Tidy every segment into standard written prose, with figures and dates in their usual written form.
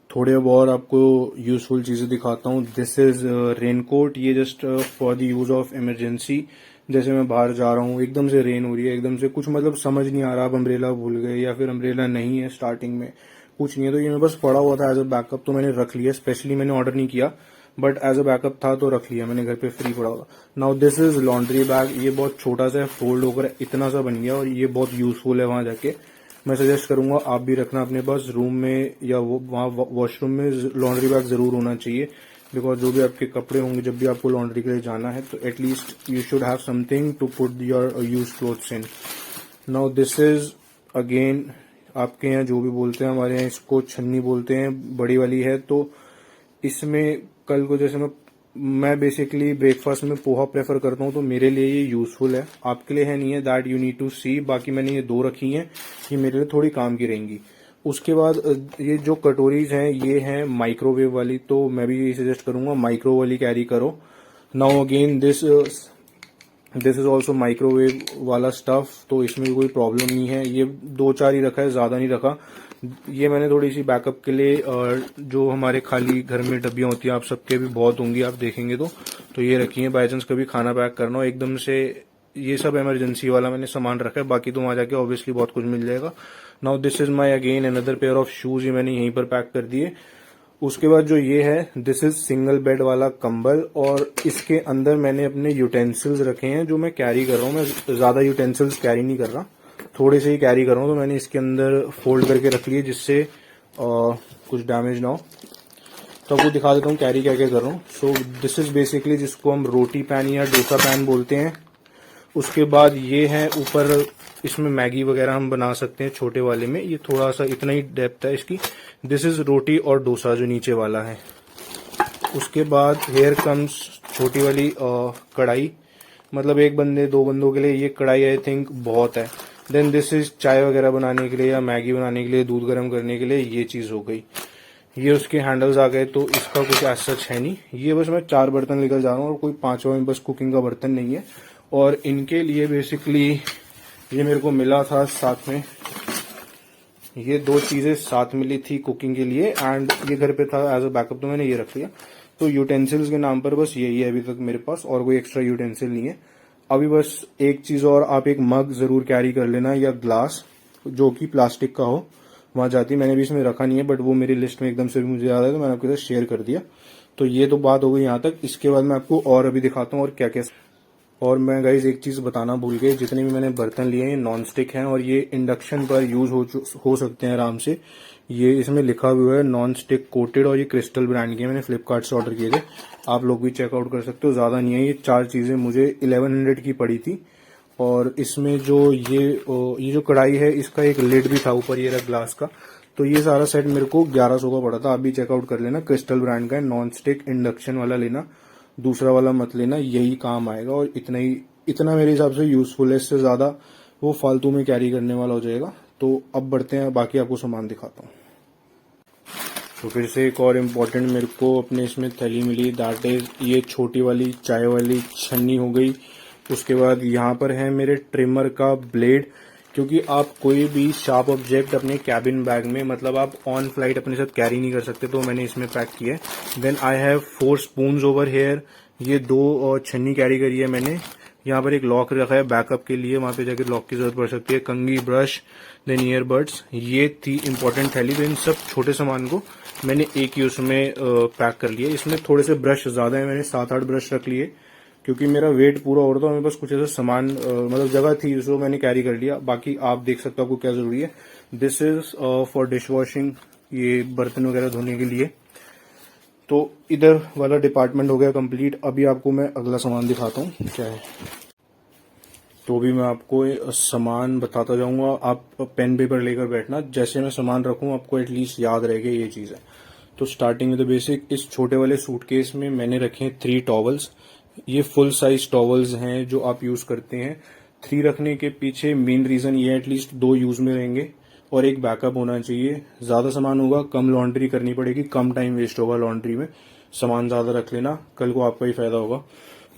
थोड़े अब और आपको यूजफुल चीज़ें दिखाता हूँ। This is raincoat. ये just for the use of emergency. जैसे मैं बाहर जा रहा हूँ, एकदम से रेन हो रही है, एकदम से कुछ मतलब समझ नहीं आ रहा, आप अम्ब्रेला भूल गए या फिर अम्ब्रेला नहीं है स्टार्टिंग में, कुछ नहीं है, तो ये मेरे पास पड़ा हुआ था एज अ बैकअप, तो मैंने रख लिया। स्पेशली मैंने ऑर्डर नहीं किया, बट एज अ बैकअप था तो रख लिया मैंने, घर पे फ्री पड़ा हुआ। Now this is laundry bag. ये बहुत छोटा सा है, फोल्ड होकर इतना सा बन गया और ये बहुत यूजफुल है वहां जाके। मैं सजेस्ट करूंगा आप भी रखना अपने पास रूम में या वहाँ वॉशरूम में लॉन्ड्री बैग जरूर होना चाहिए, बिकॉज जो भी आपके कपड़े होंगे जब भी आपको लॉन्ड्री के लिए जाना है तो at least you should have something to put your use clothes in. Now this is again, आपके यहाँ जो भी बोलते हैं, हमारे यहाँ इसको छन्नी बोलते हैं, बड़ी वाली है। तो इसमें कल को जैसे मैं बेसिकली ब्रेकफास्ट में पोहा प्रेफर करता हूँ, तो मेरे लिए ये यूजफुल है, आपके लिए है नहीं है, दैट यू नीड टू सी। बाकी मैंने ये 2 रखी हैं, ये मेरे लिए थोड़ी काम की रहेंगी। उसके बाद ये जो कटोरीज हैं ये हैं माइक्रोवेव वाली, तो मैं भी यही सजेस्ट करूंगा माइक्रो वाली कैरी करो। Now again this is also microwave वाला स्टफ, तो इसमें भी कोई प्रॉब्लम नहीं है। ये 2-4 ही रखा है, ज्यादा नहीं रखा। ये मैंने थोड़ी सी बैकअप के लिए, जो हमारे खाली घर में डब्बियां होती हैं, आप सबके भी बहुत होंगी, आप देखेंगे तो ये रखी है, बाई चांस कभी खाना पैक करना हो एकदम से। ये सब इमरजेंसी वाला मैंने सामान रखा है, बाकी तो वहां जाके ऑब्वियसली बहुत कुछ मिल जाएगा। Now this is my again another pair of shoes, ये मैंने यहीं पर पैक कर दिए। उसके बाद जो ये है, दिस इज सिंगल बेड वाला कंबल, और इसके अंदर मैंने अपने यूटेंसिल्स रखे हैं जो मैं कैरी कर रहा हूँ। मैं ज्यादा यूटेंसिल्स कैरी नहीं कर रहा, थोड़े से ही कैरी कर रहा हूँ, तो मैंने इसके अंदर फोल्ड करके रख लिए जिससे कुछ डैमेज ना हो। तो आपको दिखा देता हूँ कैरी क्या क्या कर रहा हूँ। सो दिस इज बेसिकली जिसको हम रोटी पैन या डोसा पैन बोलते हैं। उसके बाद ये है ऊपर, इसमें मैगी वगैरह हम बना सकते हैं छोटे वाले में, ये थोड़ा सा इतना ही डेप्थ है इसकी। दिस इज रोटी और डोसा जो नीचे वाला है। उसके बाद हेयर कम्स छोटी वाली कढ़ाई, मतलब 1 बंदे 2 बंदों के लिए ये कढ़ाई आई थिंक बहुत है। देन दिस इज चाय वगैरह बनाने के लिए या मैगी बनाने के लिए, दूध गर्म करने के लिए ये चीज हो गई। ये उसके हैंडल्स आ गए, तो इसका कुछ ऐसा सच है नहीं। ये बस मैं 4 बर्तन लेकर जा रहा हूँ और कोई 5वां में बस कुकिंग का बर्तन नहीं है। और इनके लिए बेसिकली ये मेरे को मिला था साथ में, ये 2 चीजें साथ मिली थी कुकिंग के लिए, एंड ये घर पे था एज अ बैकअप, तो मैंने ये रख लिया। तो यूटेंसिल्स के नाम पर बस यही है अभी तक मेरे पास, और कोई एक्स्ट्रा यूटेंसिल नहीं है अभी। बस एक चीज और, आप एक मग जरूर कैरी कर लेना या ग्लास जो कि प्लास्टिक का हो, वहां जाती। मैंने भी इसमें रखा नहीं है, बट वो मेरी लिस्ट में एकदम से भी मुझे याद है तो मैंने आपके साथ शेयर कर दिया। तो ये तो बात हो गई यहाँ तक। इसके बाद मैं आपको और अभी दिखाता हूँ और क्या क्या। और मैं गाइज एक चीज बताना भूल गए, जितने भी मैंने बर्तन लिए हैं ये नॉन स्टिक हैं और ये इंडक्शन पर यूज हो सकते हैं आराम से। ये इसमें लिखा हुआ है नॉन स्टिक कोटेड, और ये क्रिस्टल ब्रांड के, मैंने फ्लिपकार्ट से ऑर्डर किए थे, आप लोग भी चेकआउट कर सकते हो, ज्यादा नहीं है। ये 4 चीजें मुझे 1100 की पड़ी थी। और इसमें जो ये जो कढ़ाई है इसका एक लिड भी था ऊपर, ये रहा ग्लास का। तो ये सारा सेट मेरे को 1100 का पड़ा था, आप भी चेकआउट कर लेना। क्रिस्टल ब्रांड का है, नॉन स्टिक इंडक्शन वाला लेना, दूसरा वाला मत लेना, यही काम आएगा। और इतना मेरे हिसाब से यूजफुल है, इससे ज्यादा वो फालतू में कैरी करने वाला हो जाएगा। तो अब बढ़ते हैं, बाकी आपको सामान दिखाता हूँ। तो फिर से एक और इम्पोर्टेंट मेरे को अपने इसमें थैली मिली, दैट इज ये छोटी वाली चाय वाली छन्नी हो गई। उसके बाद यहाँ पर है मेरे ट्रिमर का ब्लेड, क्योंकि आप कोई भी शार्प ऑब्जेक्ट अपने कैबिन बैग में, मतलब आप ऑन फ्लाइट अपने साथ कैरी नहीं कर सकते, तो मैंने इसमें पैक किया है। Then I have 4 spoons over here, ये 2 छन्नी कैरी करी है मैंने। यहाँ पर एक लॉक रखा है बैकअप के लिए, वहां पे जाकर लॉक की जरूरत पड़ सकती है। कंघी, ब्रश, देन ईयरबड्स, ये थी इंपॉर्टेंट थैली। तो इन सब छोटे सामान को मैंने एक ही उसमें पैक कर लिया। इसमें थोड़े से ब्रश ज्यादा है, मैंने 7-8 ब्रश रख लिए, क्योंकि मेरा वेट पूरा हो रहा था, मेरे पास कुछ ऐसा सामान मतलब जगह थी जो मैंने कैरी कर लिया। बाकी आप देख सकते हो आपको क्या जरूरी है। This is for dish washing, ये बर्तन वगैरह धोने के लिए। तो इधर वाला डिपार्टमेंट हो गया कंप्लीट। अभी आपको मैं अगला सामान दिखाता हूँ क्या है। तो भी मैं आपको सामान बताता जाऊंगा, आप पेन पेपर लेकर बैठना, जैसे मैं सामान रखूं आपको एटलीस्ट याद रहेगा ये चीज है। तो स्टार्टिंग में द बेसिक, इस छोटे वाले सूटकेस में मैंने रखे हैं 3 टॉवल्स। ये फुल साइज टॉवल्स हैं जो आप यूज करते हैं। 3 रखने के पीछे मेन रीजन ये है, एटलीस्ट 2 यूज में रहेंगे और एक बैकअप होना चाहिए। ज्यादा सामान होगा, कम लॉन्ड्री करनी पड़ेगी, कम टाइम वेस्ट होगा लॉन्ड्री में। सामान ज्यादा रख लेना, कल को आपका ही फायदा होगा।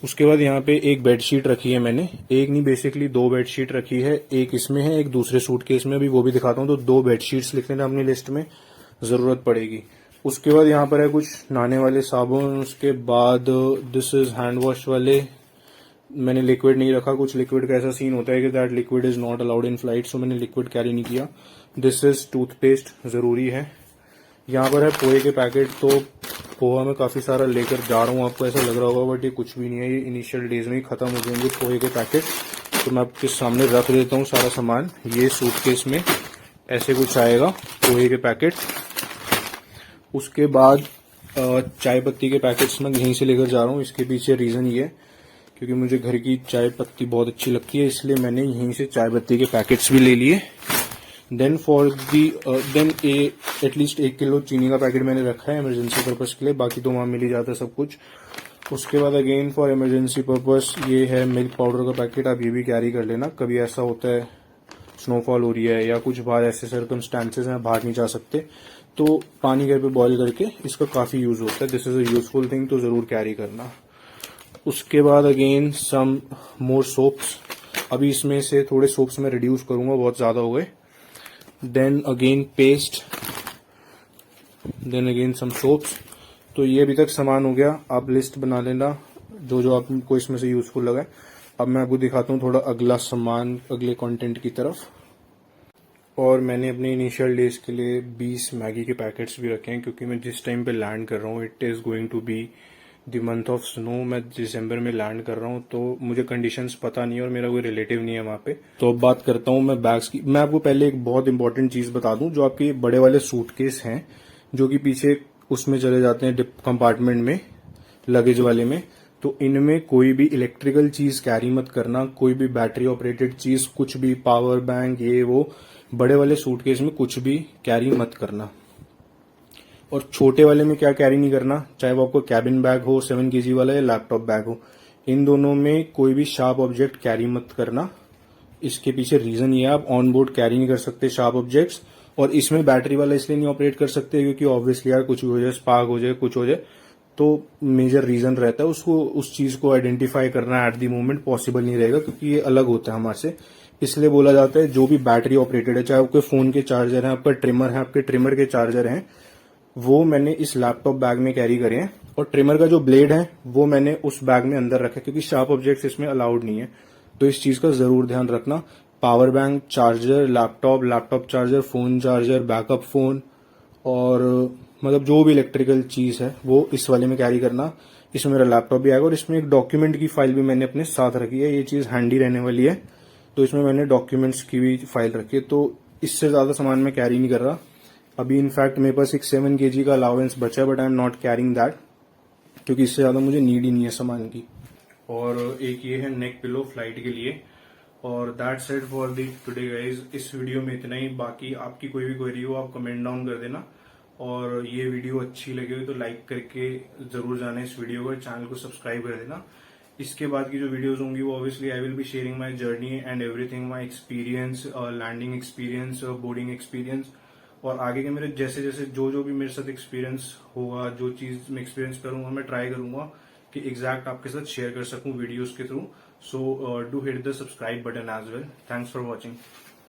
उसके बाद यहाँ पे एक बेडशीट रखी है मैंने, एक नहीं बेसिकली 2 बेडशीट रखी है, एक इसमें है, एक दूसरे सूटकेस में, अभी वो भी दिखाता हूँ। तो 2 बेडशीट्स लिख लेना अपनी लिस्ट में, जरूरत पड़ेगी। उसके बाद यहाँ पर है कुछ नहाने वाले साबुन। उसके बाद दिस इज हैंड वॉश वाले। मैंने लिक्विड नहीं रखा, कुछ लिक्विड का ऐसा सीन होता है कि that liquid is not allowed in flight, so मैंने लिक्विड कैरी नहीं किया। दिस इज टूथपेस्ट, जरूरी है। यहाँ पर है पोहे के पैकेट। तो पोहा मैं काफी सारा लेकर जा रहा हूँ, आपको ऐसा लग रहा होगा बट ये कुछ भी नहीं है, ये इनिशियल डेज में ही खत्म हो जाएंगे पोहे के पैकेट। तो मैं आपके सामने रख देता हूँ सारा सामान। ये सूटकेस में ऐसे कुछ आएगा, पोहे के पैकेट। उसके बाद चाय पत्ती के पैकेट्स मैं यहीं से लेकर जा रहा हूँ। इसके पीछे रीजन ये है क्योंकि मुझे घर की चाय पत्ती बहुत अच्छी लगती है, इसलिए मैंने यहीं से चाय पत्ती के पैकेट्स भी ले लिए। Then for the then at least 1 kilo चीनी का पैकेट मैंने रखा है इमरजेंसी पर्पस के लिए, बाकी तो वहां मिल ही जाता है सब कुछ। उसके बाद अगेन फॉर इमरजेंसी पर्पस ये है मिल्क पाउडर का पैकेट, आप ये भी कैरी कर लेना। कभी ऐसा होता है स्नोफॉल हो रही है या कुछ बाहर ऐसे सर्कमस्टांसेस हैं, बाहर नहीं जा सकते, तो पानी घर पे बॉईल करके इसका काफी यूज होता है। This is a useful thing, तो जरूर कैरी करना। उसके बाद अगेन सम मोर सोप्स। अभी इसमें से थोड़े सोप्स मैं रिड्यूस करूंगा, बहुत ज्यादा हो गए। Then again paste, then again some soaps. तो ये अभी तक सामान हो गया। आप लिस्ट बना लेना जो जो आपको इसमें से यूजफुल लगा। अब मैं आपको दिखाता हूँ थोड़ा अगला सामान, अगले कंटेंट की तरफ। और मैंने अपने इनिशियल डेज के लिए 20 मैगी के पैकेट्स भी रखे हैं, क्योंकि मैं जिस टाइम पे लैंड कर रहा हूँ it is going to be the month of snow. मैं दिसंबर में लैंड कर रहा हूँ, तो मुझे कंडीशंस पता नहीं है और मेरा कोई रिलेटिव नहीं है वहां पे। तो अब बात करता हूँ मैं बैग्स की। मैं आपको पहले एक बहुत इंपॉर्टेंट चीज बता दूं, जो आपके बड़े वाले सूटकेस हैं जो कि पीछे उसमें चले जाते हैं कंपार्टमेंट में, लगेज वाले में, तो इनमें कोई भी इलेक्ट्रिकल चीज कैरी मत करना। कोई भी बैटरी ऑपरेटेड चीज, कुछ भी पावर बैंक ये वो, बड़े वाले सूटकेस में कुछ भी कैरी मत करना। और छोटे वाले में क्या कैरी नहीं करना, चाहे वो आपको कैबिन बैग हो 7 kg वाला या लैपटॉप बैग हो, इन दोनों में कोई भी शार्प ऑब्जेक्ट कैरी मत करना। इसके पीछे रीजन ये है, आप ऑन बोर्ड कैरी नहीं कर सकते शार्प ऑब्जेक्ट्स। और इसमें बैटरी वाला इसलिए नहीं ऑपरेट कर सकते क्योंकि ऑब्वियसली यार कुछ भी हो जाए, स्पार्क हो जाए, कुछ हो जाए, तो मेजर रीजन रहता है उसको, उस चीज को आइडेंटिफाई करना एट द मोमेंट पॉसिबल नहीं रहेगा, क्योंकि ये अलग होता है हमारे से। इसलिए बोला जाता है जो भी बैटरी ऑपरेटेड है, चाहे आपके फोन के चार्जर है, आपका ट्रिमर है, आपके ट्रिमर के चार्जर हैं, वो मैंने इस लैपटॉप बैग में कैरी करे हैं। और ट्रिमर का जो ब्लेड है वो मैंने उस बैग में अंदर रखा है, क्योंकि शार्प ऑब्जेक्ट्स इसमें अलाउड नहीं है। तो इस चीज का जरूर ध्यान रखना। Power bank, charger, laptop charger, phone charger, backup phone, और मतलब जो भी इलेक्ट्रिकल चीज है वो इस वाले में कैरी करना। इसमें मेरा लैपटॉप भी आएगा और इसमें एक डॉक्यूमेंट की फाइल भी मैंने अपने साथ रखी है। ये चीज हैंडी रहने वाली है, तो इसमें मैंने डॉक्यूमेंट्स की भी फाइल रखी है। तो इससे ज्यादा सामान मैं कैरी नहीं कर रहा। अभी इनफैक्ट मेरे पास एक 7 kg का अलाउंस बचा है, but I am not carrying that, क्योंकि इससे ज्यादा मुझे नीड ही नहीं है सामान की। और एक ये है नेक पिलो फ्लाइट के लिए। और that's it for the today guys. इस वीडियो में इतना ही। बाकी आपकी कोई भी क्वेरी हो आप कमेंट डाउन कर देना। और ये वीडियो अच्छी लगी हो तो लाइक करके जरूर जाना इस वीडियो को, चैनल को सब्सक्राइब कर देना। इसके बाद की जो वीडियोस होंगी वो obviously I will be sharing my journey and everything, my experience, landing experience, boarding experience, और आगे के मेरे जैसे जैसे जो जो भी मेरे साथ एक्सपीरियंस होगा, जो चीज मैं एक्सपीरियंस करूंगा, मैं ट्राई करूंगा कि एग्जैक्ट आपके साथ शेयर कर सकूं वीडियोस के थ्रू। So do hit the subscribe button as well. Thanks for watching.